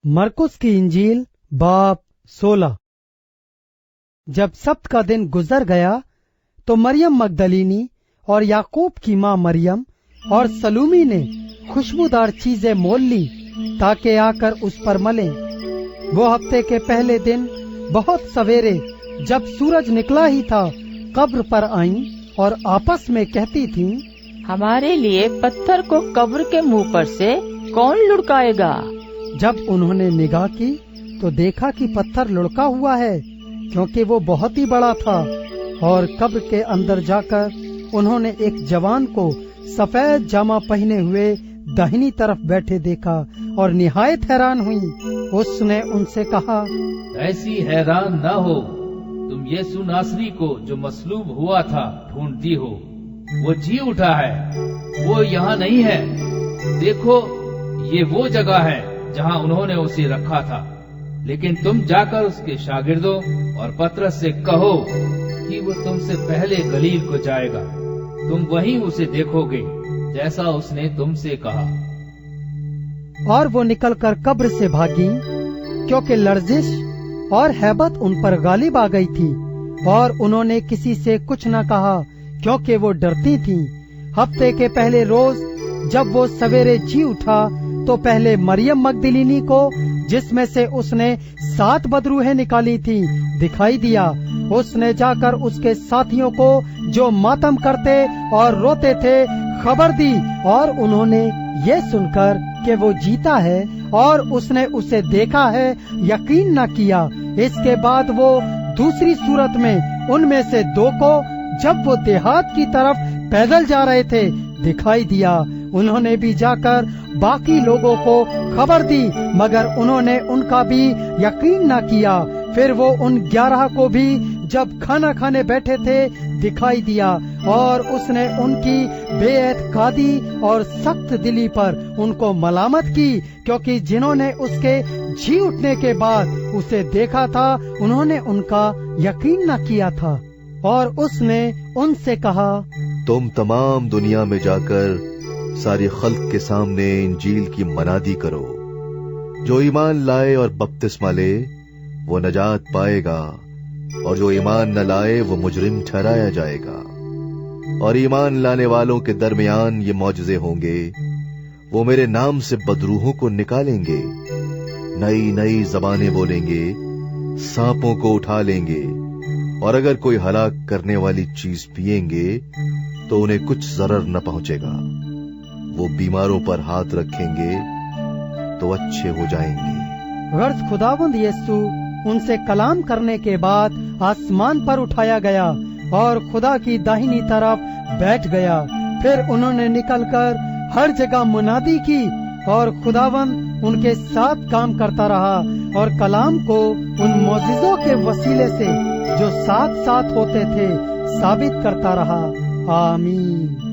मरकुस की इंजील बाब 16। जब सब्त का दिन गुजर गया तो मरियम मगदलीनी और याकूब की माँ मरियम और सलूमी ने खुशबूदार चीजें मोल ली ताकि आकर उस पर मलें। वो हफ्ते के पहले दिन बहुत सवेरे जब सूरज निकला ही था कब्र पर आईं और आपस में कहती थीं, हमारे लिए पत्थर को कब्र के मुंह पर से कौन लुढ़काएगा। जब उन्होंने निगाह की तो देखा कि पत्थर लुढ़का हुआ है, क्योंकि वो बहुत ही बड़ा था। और कब्र के अंदर जाकर उन्होंने एक जवान को सफेद जामा पहने हुए दाहिनी तरफ बैठे देखा और निहायत हैरान हुई। उसने उनसे कहा, ऐसी हैरान न हो, तुम यीशु नासरी को जो मसलूब हुआ था ढूंढती हो। वो जी उठा है, वो यहाँ नहीं है। देखो, ये वो जगह है जहाँ उन्होंने उसे रखा था। लेकिन तुम जाकर उसके शागिर्दों और पतरस से कहो कि वो तुमसे पहले गलील को जाएगा। तुम वहीं उसे देखोगे जैसा उसने तुमसे कहा। और वो निकलकर कब्र से भागी, क्योंकि लर्जिश और हैबत उन पर गालिब आ गई थी। और उन्होंने किसी से कुछ न कहा, क्योंकि वो डरती थीं। हफ्ते के पहले रोज जब वो सवेरे जी उठा तो पहले मरियम मगदलीनी को, जिसमें से उसने 7 बदरूहें निकाली थी, दिखाई दिया। उसने जाकर उसके साथियों को जो मातम करते और रोते थे खबर दी, और उन्होंने ये सुनकर कि वो जीता है और उसने उसे देखा है यकीन न किया। इसके बाद वो दूसरी सूरत में उनमें से 2 को, जब वो देहात की तरफ पैदल जा रहे थे, दिखाई दिया। उन्होंने भी जाकर बाकी लोगों को खबर दी, मगर उन्होंने उनका भी यकीन न किया। फिर वो उन 11 को भी जब खाना खाने बैठे थे दिखाई दिया, और उसने उनकी बेएतकादी और सख्त दिली पर उनको मलामत की, क्योंकि जिन्होंने उसके जी उठने के बाद उसे देखा था उन्होंने उनका यकीन न किया था। और उसने उनसे कहा, तुम तमाम दुनिया में जाकर सारी खल्क के सामने इंजील की मनादी करो। जो ईमान लाए और बपतिस्मा ले वो नजात पाएगा, और जो ईमान न लाए वो मुजरिम ठहराया जाएगा। और ईमान लाने वालों के दरमियान ये मौजज़े होंगे, वो मेरे नाम से बदरूहों को निकालेंगे, नई नई ज़बानें बोलेंगे, सांपों को उठा लेंगे, और अगर कोई हलाक करने वाली चीज पिएंगे तो उन्हें कुछ जरर न पहुंचेगा। वो बीमारों पर हाथ रखेंगे तो अच्छे हो जाएंगे। गर्ज खुदावंद यीशु उनसे कलाम करने के बाद आसमान पर उठाया गया और खुदा की दाहिनी तरफ बैठ गया। फिर उन्होंने निकलकर हर जगह मुनादी की, और खुदावंद उनके साथ काम करता रहा और कलाम को उन मौजिज़ों के वसीले से जो साथ साथ होते थे साबित करता रहा। आमीन।